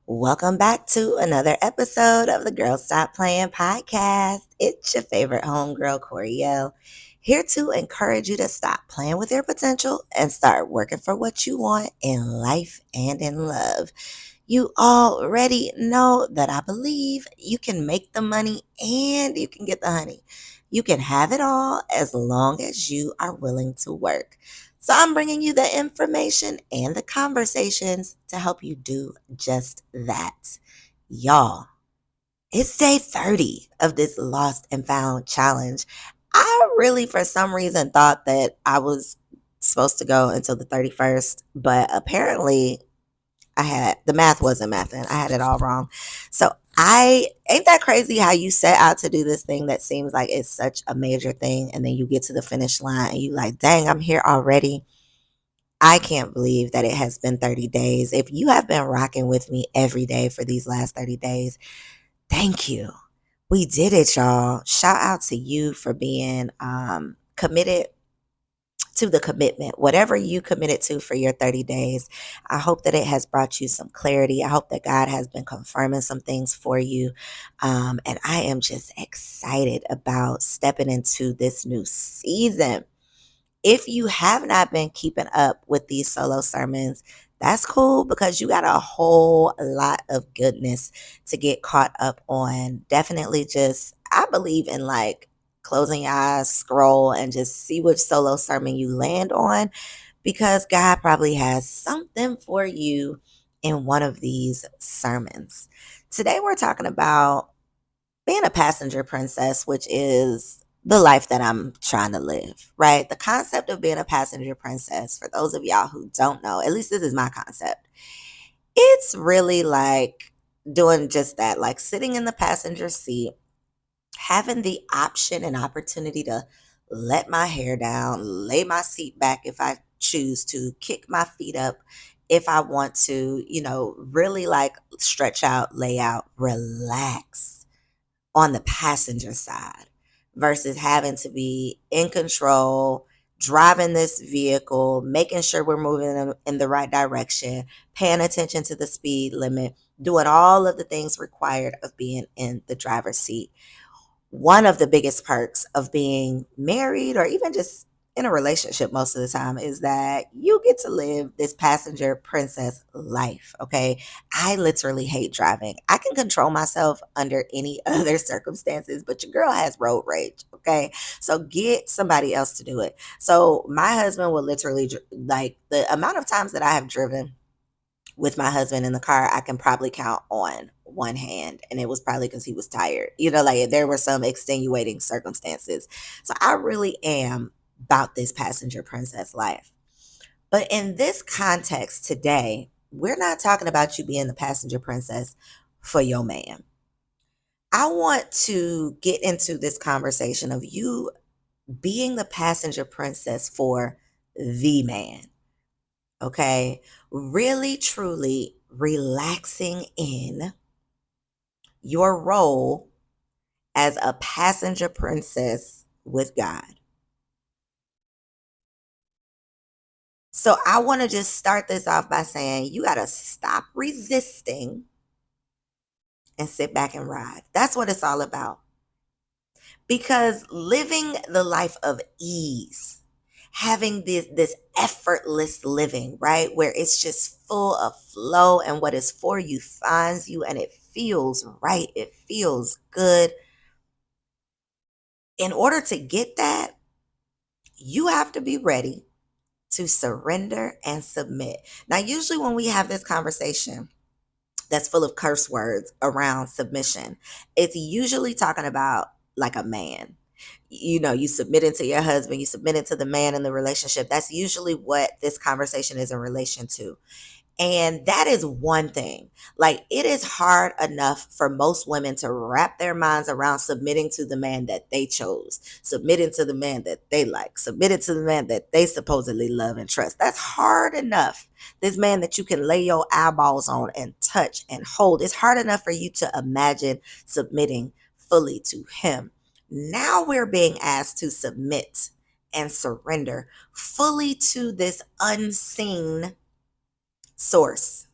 Welcome back to another episode of the Girl Stop Playing podcast. It's your favorite homegirl, Coriel, here to encourage you to stop playing with your potential and start working for what you want in life and in love. You already know that I believe you can make the money and you can get the honey. You can have it all as long as you are willing to work. So I'm bringing you the information and the conversations to help you do just that. Y'all, it's day 30 of this Lost and Found challenge. I really, for some reason, thought that I was supposed to go until the 31st, but apparently I had the math wasn't mathing. I had it all wrong. So I ain't that crazy how you set out to do this thing that seems like it's such a major thing, and then you get to the finish line and you like, dang, I'm here already. I can't believe that it has been 30 days. If you have been rocking with me every day for these last 30 days, thank you. We did it, y'all. Shout out to you for being committed to the commitment, whatever you committed to for your 30 days. I hope that it has brought you some clarity. I hope that God has been confirming some things for you. And I am just excited about stepping into this new season. If you have not been keeping up with these solo sermons, that's cool because you got a whole lot of goodness to get caught up on. Definitely just, I believe in like closing your eyes, scroll, and just see which solo sermon you land on because God probably has something for you in one of these sermons. Today, we're talking about being a passenger princess, which is the life that I'm trying to live, right? The concept of being a passenger princess, for those of y'all who don't know, at least this is my concept. It's really like doing just that, like sitting in the passenger seat, having the option and opportunity to let my hair down, lay my seat back if I choose to, kick my feet up if I want to, really like stretch out, lay out, relax on the passenger side versus having to be in control, driving this vehicle, making sure we're moving in the right direction, paying attention to the speed limit, doing all of the things required of being in the driver's seat. One of the biggest perks of being married or even just in a relationship most of the time is that you get to live this passenger princess life. Okay. I literally hate driving. I can control myself under any other circumstances, but your girl has road rage. Okay. So get somebody else to do it. So my husband will literally, like the amount of times that I have driven with my husband in the car, I can probably count on one hand. And it was probably because he was tired. Like there were some extenuating circumstances. So I really am about this passenger princess life. But in this context today, we're not talking about you being the passenger princess for your man. I want to get into this conversation of you being the passenger princess for the man. Okay. Really, truly relaxing in your role as a passenger princess with God. So I want to just start this off by saying you got to stop resisting and sit back and ride. That's what it's all about. Because living the life of ease, having this effortless living, right? Where it's just full of flow and what is for you finds you and it feels right. It feels good. In order to get that, you have to be ready to surrender and submit. Now, usually when we have this conversation that's full of curse words around submission, it's usually talking about like a man. You submitting to your husband, you submitting to the man in the relationship. That's usually what this conversation is in relation to. And that is one thing. Like, it is hard enough for most women to wrap their minds around submitting to the man that they chose, submitting to the man that they like, submitting to the man that they supposedly love and trust. That's hard enough. This man that you can lay your eyeballs on and touch and hold. It's hard enough for you to imagine submitting fully to him. Now we're being asked to submit and surrender fully to this unseen source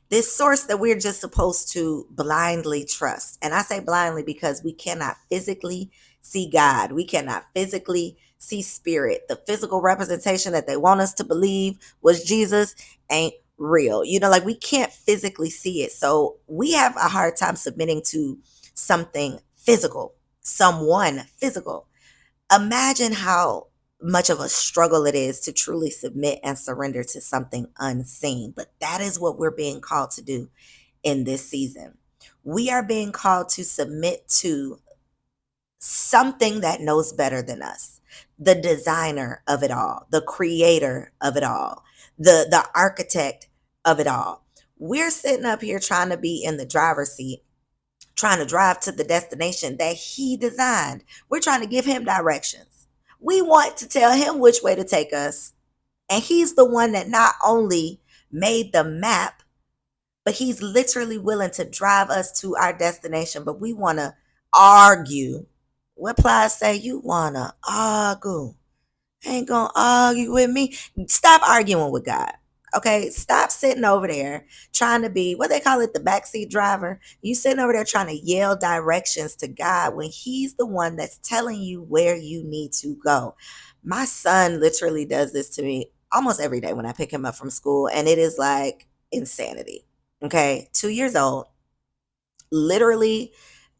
This source that we're just supposed to blindly trust. And I say blindly because we cannot physically see God. We cannot physically see spirit. The physical representation that they want us to believe was Jesus ain't real. Like we can't physically see it. So we have a hard time submitting to something physical, someone physical. Imagine how much of a struggle it is to truly submit and surrender to something unseen. But that is what we're being called to do in this season. We are being called to submit to something that knows better than us, the designer of it all, the creator of it all, the architect of it all. We're sitting up here trying to be in the driver's seat, trying to drive to the destination that he designed. We're trying to give him directions. We want to tell him which way to take us. And he's the one that not only made the map, but he's literally willing to drive us to our destination. But we want to argue. What Plies say? You want to argue. Ain't gonna argue with me. Stop arguing with God. Okay, stop sitting over there trying to be what they call it, the backseat driver. You sitting over there trying to yell directions to God when He's the one that's telling you where you need to go. My son literally does this to me almost every day when I pick him up from school, and it is like insanity. Okay, 2 years old, literally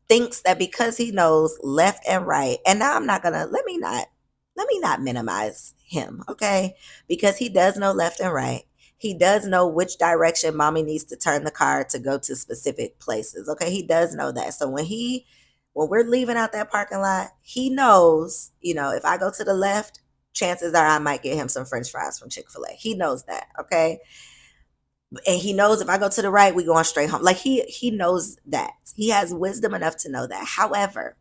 thinks that because he knows left and right, and now I'm not gonna let me not minimize him, okay? Because he does know left and right. He does know which direction mommy needs to turn the car to go to specific places. Okay, he does know that. So when we're leaving out that parking lot, he knows, if I go to the left, chances are I might get him some French fries from Chick-fil-A. He knows that, okay? And he knows if I go to the right, we going straight home. Like he knows that. He has wisdom enough to know that. However,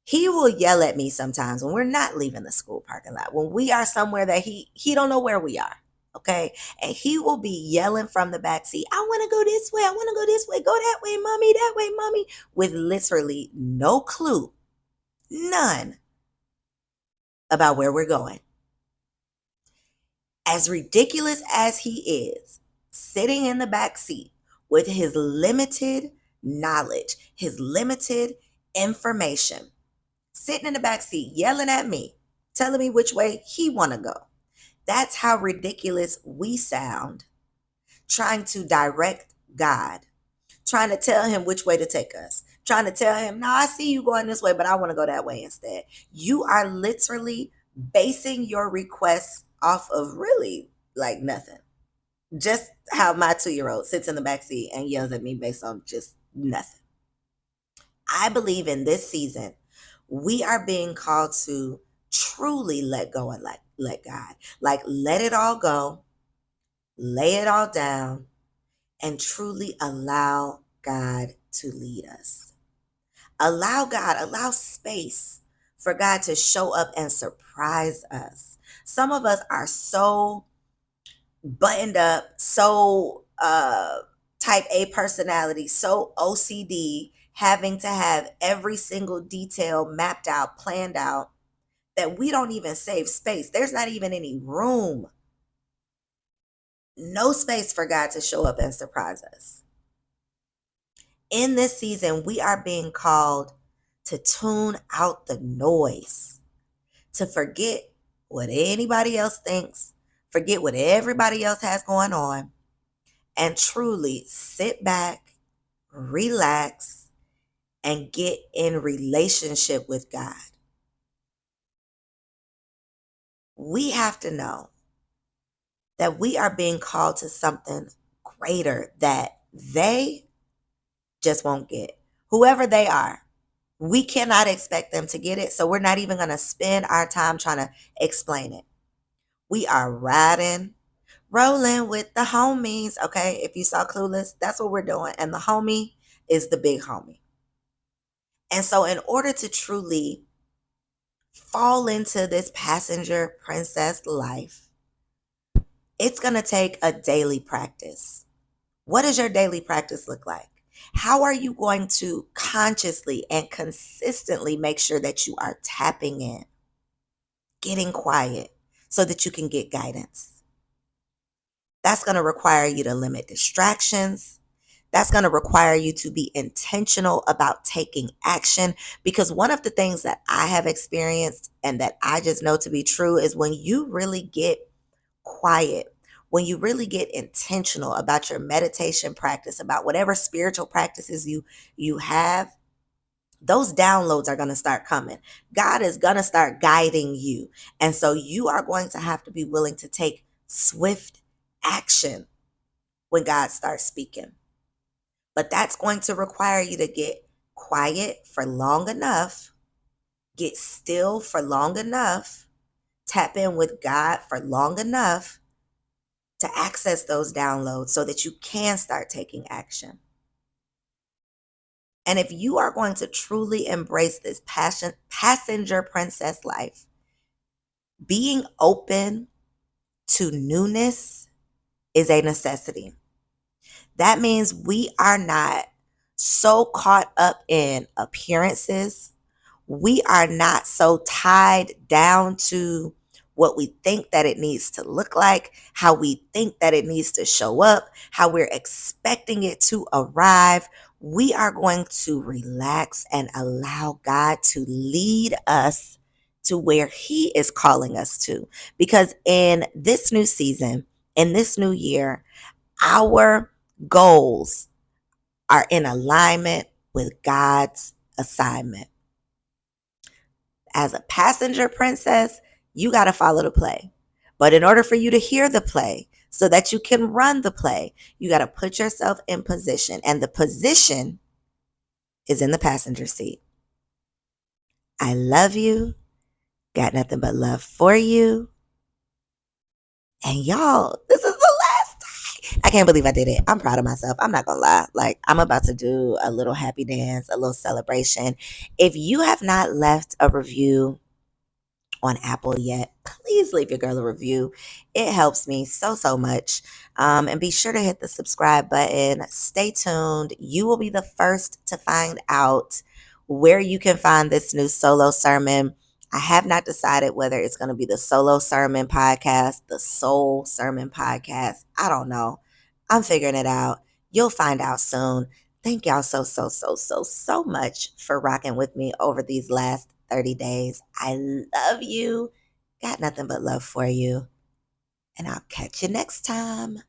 he will yell at me sometimes when we're not leaving the school parking lot. When we are somewhere that he don't know where we are. Okay. And he will be yelling from the back seat, I want to go this way. I want to go this way. Go that way, mommy. That way, mommy. With literally no clue, none about where we're going. As ridiculous as he is, sitting in the back seat with his limited knowledge, his limited information, sitting in the back seat yelling at me, telling me which way he want to go. That's how ridiculous we sound trying to direct God, trying to tell him which way to take us, trying to tell him, no, I see you going this way, but I want to go that way instead. You are literally basing your requests off of really like nothing. Just how my 2 year old sits in the back seat and yells at me based on just nothing. I believe in this season, we are being called to truly let go and let God. Like let it all go, lay it all down, and truly allow God to lead us. Allow space for God to show up and surprise us. Some of us are so buttoned up, so type A personality, so OCD, having to have every single detail mapped out, planned out, that we don't even save space. There's not even any room, no space for God to show up and surprise us. In this season, we are being called to tune out the noise, to forget what anybody else thinks, forget what everybody else has going on, and truly sit back, relax, and get in relationship with God. We have to know that we are being called to something greater that they just won't get. Whoever they are, we cannot expect them to get it. So we're not even going to spend our time trying to explain it. We are riding, rolling with the homies. Okay. If you saw Clueless, that's what we're doing. And the homie is the big homie. And so, in order to truly fall into this passenger princess life, it's going to take a daily practice. What does your daily practice look like? How are you going to consciously and consistently make sure that you are tapping in, getting quiet so that you can get guidance? That's going to require you to limit distractions. That's going to require you to be intentional about taking action, because one of the things that I have experienced and that I just know to be true is when you really get quiet, when you really get intentional about your meditation practice, about whatever spiritual practices you have, those downloads are going to start coming. God is going to start guiding you. And so you are going to have to be willing to take swift action when God starts speaking. But that's going to require you to get quiet for long enough, get still for long enough, tap in with God for long enough to access those downloads so that you can start taking action. And if you are going to truly embrace this passenger princess life, being open to newness is a necessity. That means we are not so caught up in appearances. We are not so tied down to what we think that it needs to look like, how we think that it needs to show up, how we're expecting it to arrive. We are going to relax and allow God to lead us to where He is calling us to. Because in this new season, in this new year, our goals are in alignment with God's assignment. As a passenger princess, you got to follow the play. But in order for you to hear the play, so that you can run the play, you got to put yourself in position. And the position is in the passenger seat. I love you. Got nothing but love for you. And y'all, this is the last time. I can't believe I did it. I'm proud of myself. I'm not going to lie. Like, I'm about to do a little happy dance, a little celebration. If you have not left a review on Apple yet, please leave your girl a review. It helps me so much. And be sure to hit the subscribe button. Stay tuned. You will be the first to find out where you can find this new solo sermon. I have not decided whether it's going to be the solo sermon podcast, the soul sermon podcast. I don't know. I'm figuring it out. You'll find out soon. Thank y'all so much for rocking with me over these last 30 days. I love you. Got nothing but love for you. And I'll catch you next time.